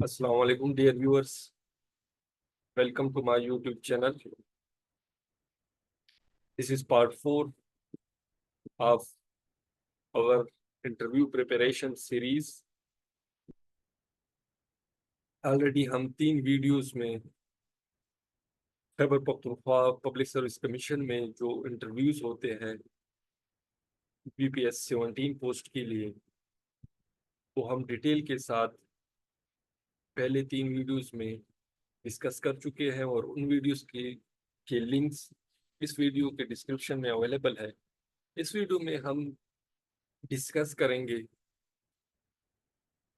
Assalamu alaikum, dear viewers. Welcome to my YouTube channel. This is part 4 of our interview preparation series. Already हम 3 videos में Khyber Pakhtunkhwa public service commission में जो interviews होते हैं BPS 17 post के लिए वो हम डिटेल के साथ पहले 3 वीडियोस में डिस्कस कर चुके हैं और उन वीडियोस के लिंक्स इस वीडियो के डिस्क्रिप्शन में अवेलेबल है। इस वीडियो में हम डिस्कस करेंगे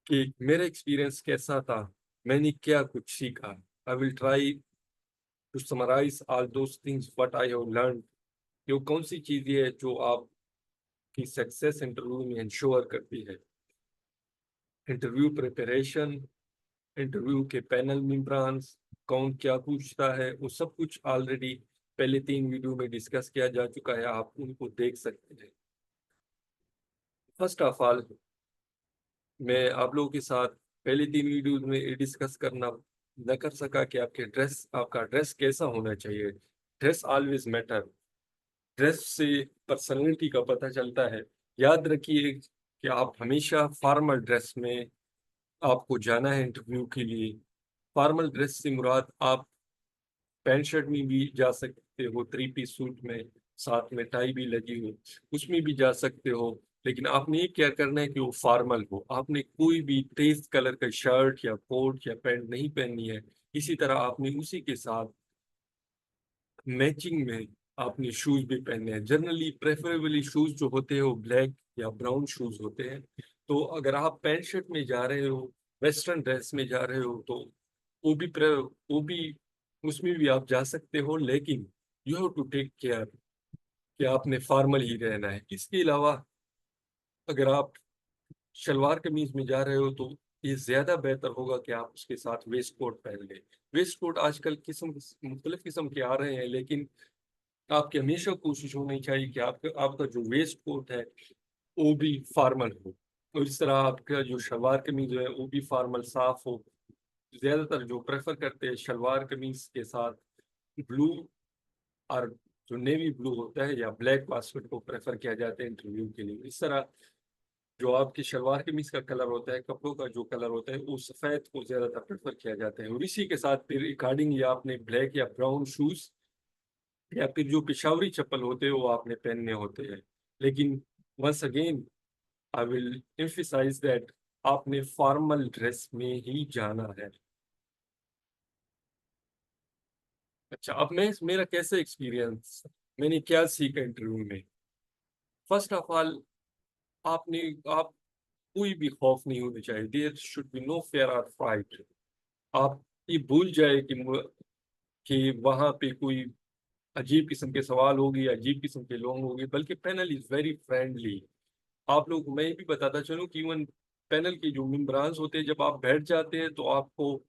कि मेरा एक्सपीरियंस कैसा था, मैंने क्या कुछ सीखा। I will try to summarise all those things what I have learn. ये कौन सी चीजें है जो आपकी सक्सेस इंटरव्यू में इंश्योर करती है। इंटरव्यू प्रिपरेशन, इंटरव्यू के पैनल मेंबर्स, कौन क्या पूछता है, वो सब कुछ ऑलरेडी पहले 3 वीडियो में डिस्कस किया जा चुका है, आप उनको देख सकते हैं। फर्स्ट ऑफ ऑल मैं आप लोगों के साथ पहले 3 वीडियो में ये डिस्कस करना न कर सका कि आपका ड्रेस कैसा होना चाहिए। Dress always matter. ड्रेस से पर्सनैलिटी का पता चलता है। याद रखिए कि आप हमेशा फॉर्मल ड्रेस में आपको जाना है इंटरव्यू के लिए। फॉर्मल ड्रेस से मुराद आप पैंट शर्ट में भी जा सकते हो, 3 पीस सूट में, साथ में टाई भी लगी हो, उसमें भी जा सकते हो। लेकिन आपने ये क्या करना है कि वो फॉर्मल हो। आपने कोई भी तेज कलर का शर्ट या कोट या पैंट नहीं पहननी है। इसी तरह आपने उसी के साथ मैचिंग में आपने शूज भी पहनने हैं। जनरली प्रेफरेबली शूज जो होते हैं वो ब्लैक या ब्राउन शूज होते हैं। तो अगर आप पैंट शर्ट में जा रहे हो, वेस्टर्न ड्रेस में जा रहे हो, तो वो भी उसमें भी आप जा सकते हो, लेकिन you have to take care कि आपने फॉर्मल ही रहना है। इसके अलावा अगर आप शलवार कमीज में जा रहे हो तो ये ज्यादा बेहतर होगा कि आप उसके साथ वेस्ट कोट पहन लें। वेस्ट कोट आजकल मुख्तलिफ किस्म के आ रहे हैं, लेकिन आपकी हमेशा कोशिश होनी चाहिए कि आपका जो वेस्ट कोट है वो भी फॉर्मल हो, और इस तरह आपका जो शलवार कमीज है वो भी फॉर्मल साफ हो। ज्यादातर जो प्रेफर करते हैं शलवार कमीज के साथ ब्लू और जो नेवी ब्लू होता है या ब्लैक वास्कट को प्रेफर किया जाता है इंटरव्यू के लिए। इस तरह जो आपकी शलवार कमीज का कलर होता है, कपड़ों का जो कलर होता है, वो सफेद को ज्यादातर प्रेफर किया जाता है। और इसी के साथ फिर अकॉर्डिंग या आपने ब्लैक या ब्राउन शूज या फिर जो पिशावरी चप्पल होते हैं वो आपने पहनने होते हैं। लेकिन once again I will emphasise that आपने फॉर्मल ड्रेस में ही जाना है। अच्छा, अब मैं मेरा कैसा एक्सपीरियंस, मैंने क्या सीखा इंटरव्यू में। फर्स्ट ऑफ ऑल आपने आप कोई भी खौफ नहीं होनी चाहिए। There should be no fear और फ्राइट। आप ये भूल जाए कि वहां पे कोई अजीब किस्म के सवाल होगी, अजीब किस्म के लोग होंगे, बल्कि पैनल इज वेरी फ्रेंडली। आप लोग, मैं ये भी बताता चलूं कि इवन पैनल के जो मेंबरान्स होते हैं, जब आप बैठ जाते हैं तो आपको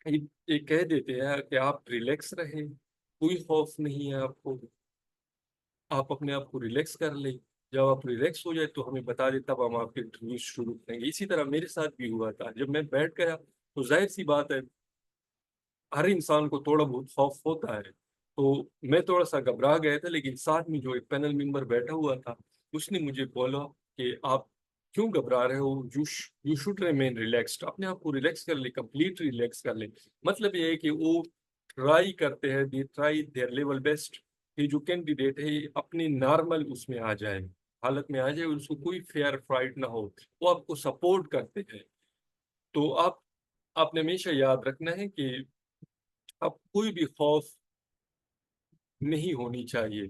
ये कह देते हैं कि आप रिलैक्स रहें, कोई खौफ नहीं है आपको, आप अपने आप को रिलैक्स कर लें। जब आप रिलैक्स हो जाए तो हमें बता दें, तब हम आपके इंटरव्यू शुरू करेंगे। इसी तरह मेरे साथ भी हुआ था। जब मैं बैठ गया तो जाहिर सी बात है हर इंसान को थोड़ा बहुत खौफ होता है। तो मैं थोड़ा सा घबरा गया था, लेकिन साथ में जो एक पैनल मेंबर बैठा हुआ था उसने मुझे बोला कि आप क्यों घबरा रहे हो, यू शुड रिमेन रिलैक्स्ड। अपने आप को रिलैक्स कर ले, कंप्लीट रिलैक्स कर ले। मतलब ये है कि वो ट्राई करते हैं, they try their level best कि जो कैंडिडेट है ये अपने नॉर्मल उसमें आ जाए, हालत में आ जाए, उसको कोई फेयर फ्राइट ना हो। वो आपको सपोर्ट करते हैं। तो आपने हमेशा याद रखना है कि अब कोई भी खौफ नहीं होनी चाहिए,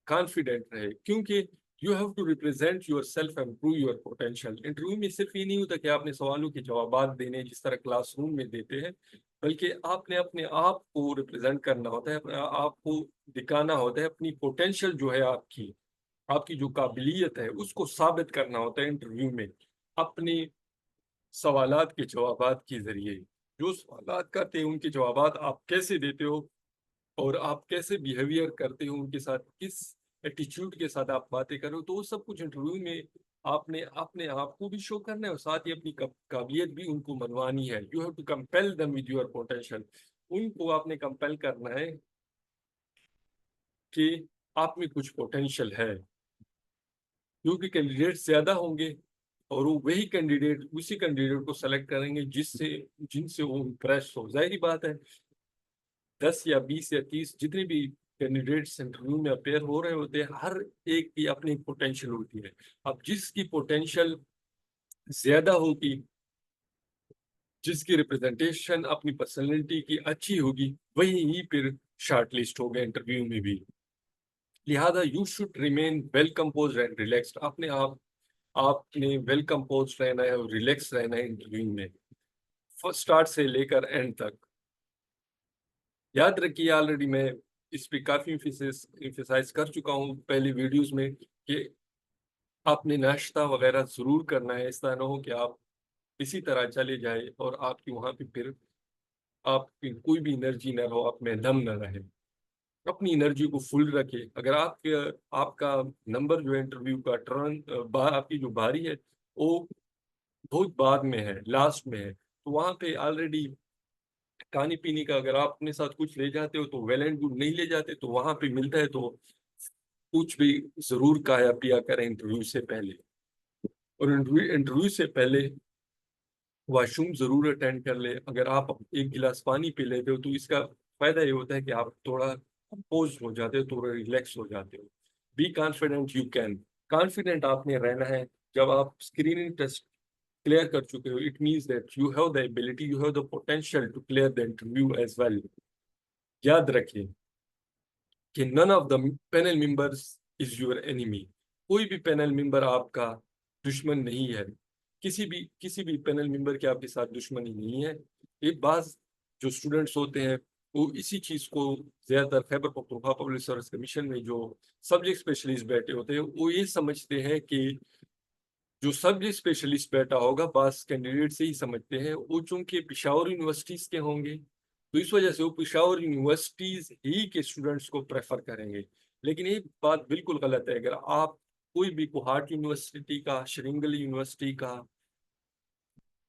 कॉन्फिडेंट रहे, क्योंकि you have to represent your self and prove your potential. Interview में सिर्फ ये नहीं होता कि आपने सवालों के जवाब देने जिस तरह क्लासरूम में देते हैं, बल्कि आपने अपने आप को रिप्रेजेंट करना होता है, अपने आप को दिखाना होता है, अपनी पोटेंशियल जो है आपकी आपकी जो काबिलियत है उसको साबित करना होता है इंटरव्यू में, अपने सवालात के जवाबात के जरिए। जो सवालात करते हैं उनके जवाबात आप कैसे देते हो और आप कैसे बिहेवियर करते हो उनके साथ, किस एटीट्यूड के साथ आप बातें कर रहे हो, तो वो सब कुछ इंटरव्यू में आपने अपने आप को भी शो करना है और साथ ही अपनी काबिलियत भी उनको मनवानी है। You have to compel them with your potential. उनको आपने कंपेल करना है कि आप में कुछ पोटेंशियल है, क्योंकि कैंडिडेट ज्यादा होंगे और वो वही कैंडिडेट उसी कैंडिडेट को सेलेक्ट करेंगे जिससे जिनसे वो इम्प्रेस हो। जाहिर बात है, 10 या 20 या 30 जितने भी कैंडिडेट्स इंटरव्यू में अपेयर हो रहे होते हैं, हर एक की अपनी पोटेंशियल होती है। अब जिसकी पोटेंशियल ज्यादा होगी, जिसकी रिप्रेजेंटेशन अपनी पर्सनैलिटी की अच्छी होगी, वही ही फिर शॉर्टलिस्ट होगा इंटरव्यू में भी। लिहाजा you should remain well compose and relaxed. अपने आप आपने वेल कंपोज रहना है और रिलैक्स रहना है इंटरव्यू में, फर्स्ट स्टार्ट से लेकर एंड तक। याद रखिए, ऑलरेडी मैं इस पे काफी इम्फेसाइज कर चुका हूँ पहले वीडियोस में कि आपने नाश्ता वगैरह जरूर करना है। इस तरह ना हो कि आप इसी तरह चले जाए और आपकी वहां पे फिर आपकी कोई भी एनर्जी ना हो, आप में दम ना रहे। अपनी एनर्जी को फुल रखे। अगर आपके आपका नंबर जो है इंटरव्यू का आपकी जो बारी है वो बहुत बाद में है, लास्ट में है, तो वहां पे ऑलरेडी खाने पीने का अगर आप अपने साथ कुछ ले जाते हो तो वेल एंड गुड, नहीं ले जाते तो वहां पे मिलता है तो कुछ भी जरूर खाया पिया करें इंटरव्यू से पहले। और इंटरव्यू से पहले वॉशरूम जरूर अटेंड कर ले। अगर आप एक गिलास पानी पी लेते हो तो इसका फायदा ये होता है कि आप थोड़ा कंपोज हो जाते हो, थोड़ा रिलैक्स हो जाते हो। Be confident, you can. Confident आपने रहना है। जब आप स्क्रीनिंग टेस्ट क्लियर कर चुके हो, it means that you have the ability, you have the potential to clear the interview as well. याद रखिए कि none of the panel members is your enemy. कोई भी पैनल मेंबर आपका दुश्मन नहीं है। किसी भी पैनल मेंबर के आपके साथ दुश्मनी नहीं है। एक बात, जो स्टूडेंट्स होते हैं वो इसी चीज को ज्यादातर Khyber Pakhtunkhwa public service commission में जो सब्जेक्ट स्पेशलिस्ट बैठे होते हैं वो ये समझते हैं कि जो सब्जेक्ट स्पेशलिस्ट बैठा होगा, बस कैंडिडेट से ही समझते हैं वो, चूंकि पिशावर यूनिवर्सिटीज के होंगे तो इस वजह से वो पिशावर यूनिवर्सिटीज ही के स्टूडेंट्स को प्रेफर करेंगे। लेकिन ये बात बिल्कुल गलत है। अगर आप कोई भी कोहाट यूनिवर्सिटी का, शरिंगल यूनिवर्सिटी का,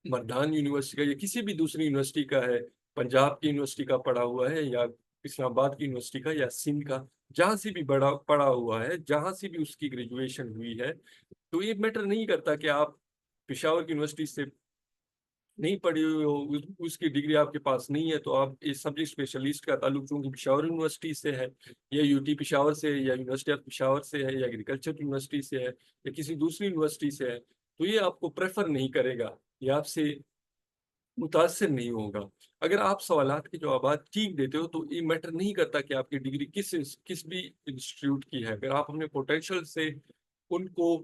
मरदान यूनिवर्सिटी का या किसी भी दूसरी यूनिवर्सिटी का है, पंजाब की यूनिवर्सिटी का पढ़ा हुआ है या इस्लामाबाद की यूनिवर्सिटी का या सिंध का, जहाँ से भी बड़ा पढ़ा हुआ है, जहाँ से भी उसकी ग्रेजुएशन हुई है, तो ये मैटर नहीं करता कि आप पिशावर की यूनिवर्सिटी से नहीं पढ़ी हुई हो, उसकी डिग्री आपके पास नहीं है तो आप इस सब्जेक्ट स्पेशलिस्ट का ताल्लुक चूंकि पिशावर यूनिवर्सिटी से है या यूटी पिशावर से है या यूनिवर्सिटी ऑफ पिशावर से है या एग्रीकल्चर यूनिवर्सिटी से है या किसी दूसरी यूनिवर्सिटी से है, तो ये आपको प्रेफर नहीं करेगा, ये आपसे मुतासर नहीं होगा। अगर आप सवालात के जवाब ठीक देते हो तो ये मैटर नहीं करता कि आपकी डिग्री किस भी इंस्टीट्यूट की है। अगर आप अपने पोटेंशियल से उनको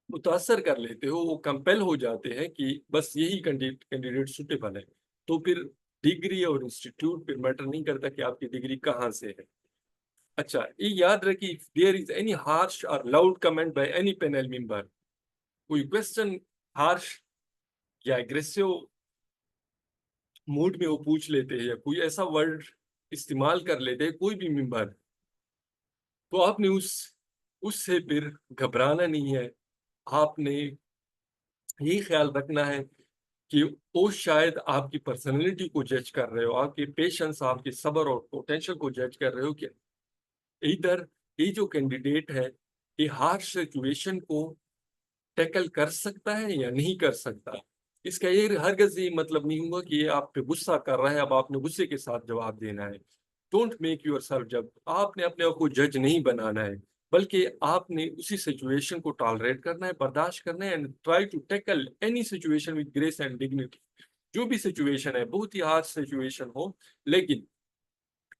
मुतासर कर लेते हो, वो कंपेल हो जाते हैं कि बस यही कैंडिडेट सुटेबल है, तो फिर डिग्री और इंस्टीट्यूट फिर मैटर नहीं करता कि आपकी डिग्री कहाँ से है। अच्छा, ये याद रखिए, if there is any harsh और loud comment by any panel member, कोई क्वेश्चन हार्श या एग्रेसिव मूड में वो पूछ लेते हैं या कोई ऐसा वर्ड इस्तेमाल कर लेते हैं कोई भी मेंबर, तो आपने उससे फिर घबराना नहीं है। आपने ये ख्याल रखना है कि वो शायद आपकी पर्सनैलिटी को जज कर रहे हो, आपके पेशेंस, आपके सब्र और पोटेंशियल को जज कर रहे हो कि इधर ये जो कैंडिडेट है ये हार्श सिचुएशन को टैकल कर सकता है या नहीं कर सकता। इसका ये हरगिज़ ये मतलब नहीं हुआ कि ये आप पे गुस्सा कर रहा है, अब आपने गुस्से के साथ जवाब देना है। डोंट मेक योर सेल्फ जज। आपने अपने आप को जज नहीं बनाना है, बल्कि आपने उसी सिचुएशन को टॉलरेट करना है, बर्दाश्त करना है and try to tackle any situation with grace and dignity. जो भी सिचुएशन है, बहुत ही हार्ड सिचुएशन हो, लेकिन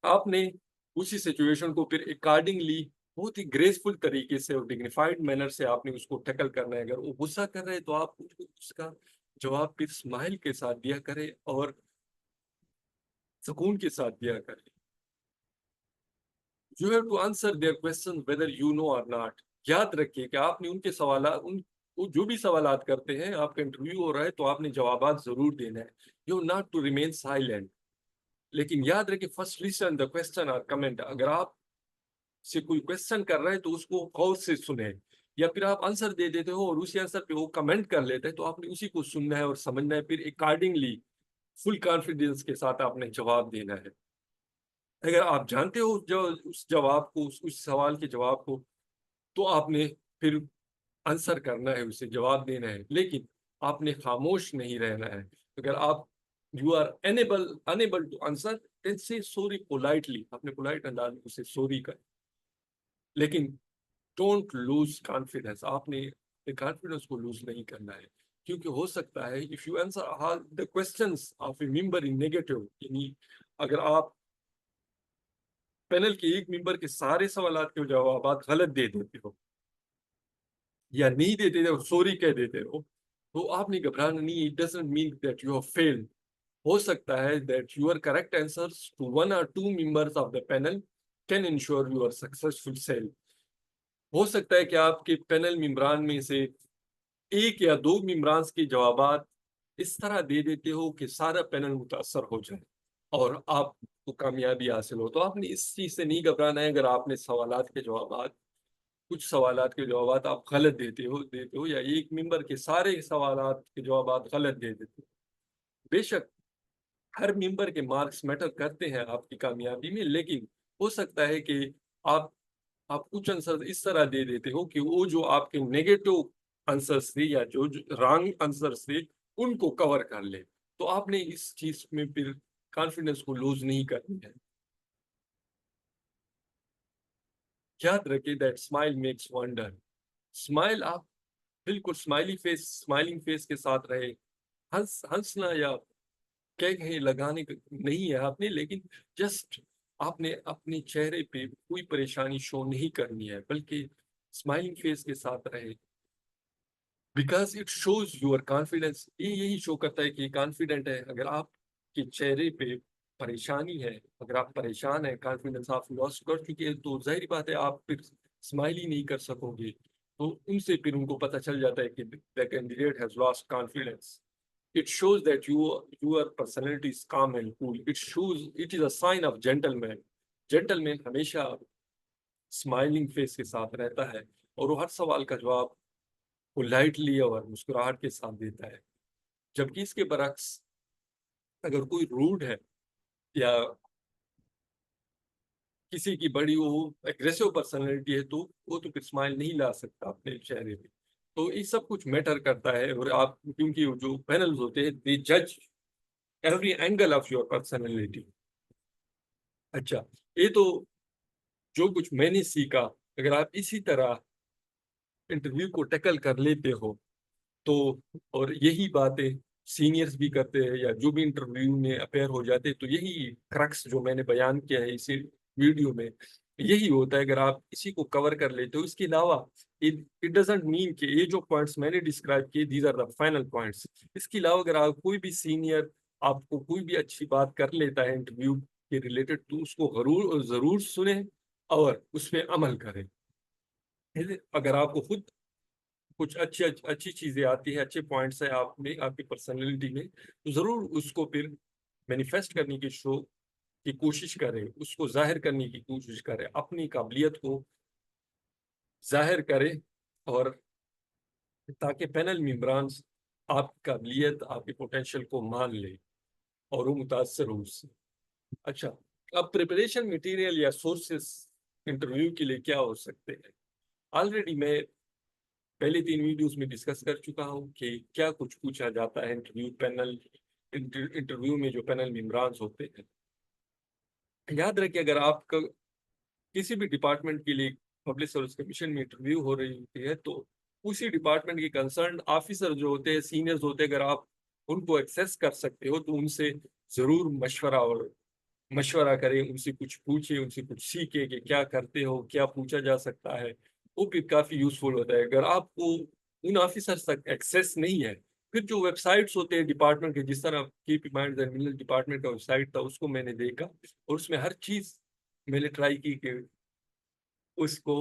आपने उसी सिचुएशन को फिर अकॉर्डिंगली बहुत ही ग्रेसफुल तरीके से और डिग्निफाइड मैनर से आपने उसको टैकल करना है। अगर वो गुस्सा कर रहे हैं तो आप उसका जवाब फिर स्माइल के साथ दिया करें और सुकून के साथ दिया करें। You have to answer their question whether you know or not. याद रखिए कि आपने उनके सवाल वो जो भी सवालात करते हैं, आपका इंटरव्यू हो रहा है तो आपने जवाबात जरूर देना है। You not to remain silent. लेकिन याद रखिए, फर्स्ट लिसन द क्वेश्चन और कमेंट। अगर आप से कोई क्वेश्चन कर रहा है तो उसको गौर से सुने। या फिर आप आंसर दे देते हो और उसी आंसर पे वो कमेंट कर लेते हैं, तो आपने उसी को सुनना है और समझना है, फिर अकॉर्डिंगली फुल कॉन्फिडेंस के साथ आपने जवाब देना है। अगर आप जानते हो जो उस जवाब को, उस सवाल के जवाब को, तो आपने फिर आंसर करना है, उसे जवाब देना है, लेकिन आपने खामोश नहीं रहना है। अगर आप you are unable unable to answer, then say sorry politely, अपने पोलाइट अंदाज में उसे सॉरी कर, लेकिन डोंट लूज कॉन्फिडेंस। आपने कॉन्फिडेंस को लूज नहीं करना है, क्योंकि हो सकता है if you answer all the questions of a member in negative, यानी अगर आप पैनल के एक मेंबर के सारे सवालों के जवाब गलत दे देते हो या नहीं देते हो, सॉरी कह देते हो, तो आपने घबराना नहीं। It doesn't mean that you have failed. हो सकता है that your correct answers to one और two members of the panel can ensure your successful sale. हो सकता है कि आपके पैनल मेंबरान में से एक या दो मेंबरान के जवाबात इस तरह दे देते हो कि सारा पैनल मुतासर हो जाए और आपको कामयाबी हासिल हो। तो आपने इस चीज से नहीं घबराना है। अगर आपने सवालात के जवाबात, कुछ सवालात के जवाबात आप गलत देते हो या एक मेंबर के सारे सवालात के जवाबात गलत दे देते हो, बेशक हर मेंबर के मार्क्स मैटर करते हैं आपकी कामयाबी में, लेकिन हो सकता है कि आप आप कुछ आंसर इस तरह दे देते हो कि वो जो आपके नेगेटिव आंसर्स थे या जो रॉन्ग आंसर्स थे, उनको कवर कर ले। तो आपने इस चीज में फिर कॉन्फिडेंस को लूज नहीं करनी है। याद रखिए that smile makes wonder. Smile, आप बिल्कुल स्माइलिंग फेस के साथ रहे। हंसना या कह कहीं लगाने नहीं है आपने, लेकिन जस्ट आपने अपने चेहरे पे कोई परेशानी शो नहीं करनी है, बल्कि स्माइलिंग फेस के साथ रहे, because it shows your confidence. ये यही शो करता है कि कॉन्फिडेंट है। अगर आपके चेहरे पे परेशानी है, अगर आप परेशान है, कॉन्फिडेंस आप लॉस कर चुके हैं, तो जाहिर बात है आप फिर स्माइल ही नहीं कर सकोगे। तो उनसे फिर उनको पता चल जाता है कि the candidate has lost confidence. It shows that your personality is calm and cool. It is a sign of gentleman. Gentleman हमेशा स्माइलिंग फेस के साथ रहता है और वो हर सवाल का जवाब पोलाइटली और मुस्कुराहट के साथ देता है। जबकि इसके बरक्स अगर कोई रूड है या किसी की बड़ी वो एग्रेसिव पर्सनैलिटी है, तो वो तो फिर स्माइल नहीं ला सकता अपने चेहरे पे। तो ये सब कुछ मैटर करता है। और आप, क्योंकि जो पैनल्स होते हैं, दे जज every angle of your personality. अच्छा, ये तो जो कुछ मैंने सीखा, अगर आप इसी तरह इंटरव्यू को टैकल कर लेते हो, तो और यही बातें सीनियर्स भी करते हैं या जो भी इंटरव्यू में अपेयर हो जाते हैं, तो यही क्रक्स जो मैंने बयान किया है इसी वीडियो में, यही होता है। अगर आप इसी को कवर कर लेते हो, इसके अलावा इट इट डजंट मीन कि ये जो पॉइंट्स मैंने डिस्क्राइब किए these are the final points. इसके अलावा अगर आप कोई भी सीनियर आपको कोई भी अच्छी बात कर लेता है इंटरव्यू के रिलेटेड, तो उसको जरूर जरूर सुने और उस पर अमल करें। अगर आपको खुद कुछ अच्छी अच्छी चीजें आती है, अच्छे पॉइंट्स है आप में, आपकी पर्सनैलिटी में, तो जरूर उसको फिर मैनिफेस्ट करने की की कोशिश करें, उसको जाहिर करने की कोशिश करें, अपनी काबिलियत को जाहिर करें, और ताकि पैनल मेंबरान्स आपकी काबिलियत, आपके पोटेंशियल को मान ले और वो मुतासर हो उससे। अच्छा, अब प्रिपरेशन मटेरियल या सोर्सेस इंटरव्यू के लिए क्या हो सकते हैं। ऑलरेडी मैं पहले 3 वीडियोस में डिस्कस कर चुका हूँ कि क्या कुछ पूछा जाता है इंटरव्यू में जो पैनल मेंबरान्स होते हैं। याद रखिए, अगर आपका किसी भी डिपार्टमेंट के लिए पब्लिक सर्विस कमीशन में इंटरव्यू हो रही होती है, तो उसी डिपार्टमेंट के कंसर्न ऑफिसर जो होते हैं, सीनियर्स होते हैं, अगर आप उनको एक्सेस कर सकते हो, तो उनसे जरूर मशवरा करें, उनसे कुछ पूछे, उनसे कुछ सीखे कि क्या करते हो, क्या पूछा जा सकता है। वो भी काफी यूजफुल होता है। अगर आपको उन ऑफिसर्स तक एक्सेस नहीं है, फिर जो वेबसाइट्स होते हैं डिपार्टमेंट के, जिस तरह KP minds and mineral department का वेबसाइट था, उसको मैंने देखा और उसमें हर चीज मैंने ट्राई की कि उसको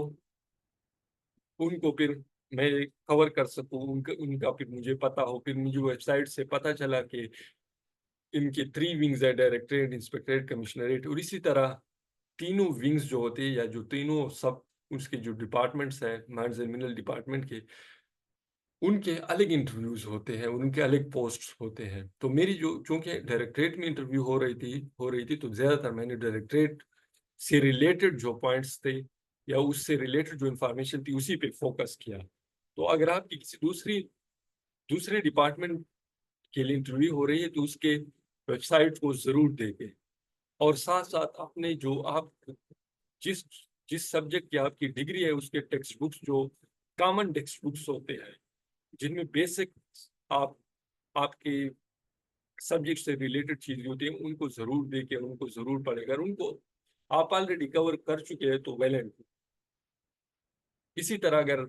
उनको फिर मैं कवर कर सकूं, उनका उनका फिर मुझे पता हो। फिर मुझे वेबसाइट से पता चला कि इनके 3 विंग्स है, डायरेक्टरेट, इंस्पेक्टरेट, कमिश्नरेट, और इसी तरह तीनों विंग्स जो होते हैं या जो तीनों सब उसके जो डिपार्टमेंट्स हैं, माइंस एंड मिनरल डिपार्टमेंट के, उनके अलग इंटरव्यूज होते हैं, उनके अलग पोस्ट्स होते हैं। तो मेरी जो, चूंकि डायरेक्टरेट में इंटरव्यू हो रही थी तो ज़्यादातर मैंने डायरेक्टरेट से रिलेटेड जो पॉइंट्स थे या उससे रिलेटेड जो इंफॉर्मेशन थी उसी पे फोकस किया। तो अगर आपकी किसी दूसरे डिपार्टमेंट के लिए इंटरव्यू हो रही है तो उसके वेबसाइट को ज़रूर देखें, और साथ साथ अपने जो आप जिस जिस सब्जेक्ट की आपकी डिग्री है उसके टेक्स्ट बुक्स, जो कॉमन टेक्स्ट बुक्स होते हैं जिनमें बेसिक आप आपके सब्जेक्ट से रिलेटेड चीजें होती हैं, उनको जरूर देखें, उनको जरूर पढ़ें। अगर उनको आप ऑलरेडी कवर कर चुके हैं तो वेल एंड। इसी तरह अगर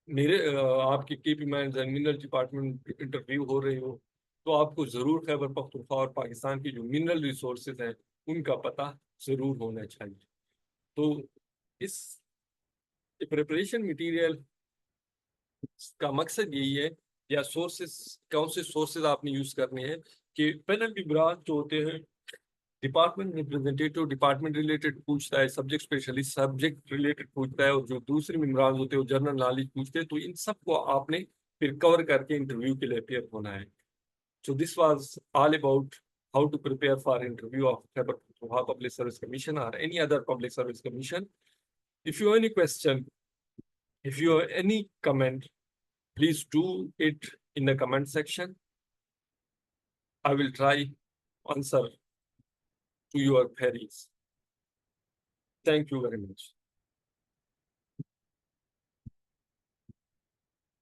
मेरे आपके KP mines and mineral department interview हो रही हो तो आपको जरूर खैबर पख्तूनख्वा और पाकिस्तान की जो मिनरल रिसोर्सेज हैं उनका पता जरूर होना चाहिए। तो इस प्रिपरेशन मटेरियल का मकसद यही है, या सोर्सेस, कौन से सोर्सेज आपने यूज करने हैं, कि पैनल मेंबर्स जो होते हैं, डिपार्टमेंट रिप्रेजेंटेटिव डिपार्टमेंट रिलेटेड पूछता है, सब्जेक्ट स्पेशलिस्ट सब्जेक्ट रिलेटेड पूछता है, और जो दूसरे मेंबर्स होते हैं वो जनरल नॉलेज पूछते हैं। तो इन सबको आपने फिर कवर करके इंटरव्यू के लिए अपेयर होना है। So this was all about how to prepare for interview of Khyber Pakhtunkhwa Public Service Commission or any other public service commission. If you have any question, if you have any comment, please do it in the comment section. I will try answer to your queries. Thank you very much.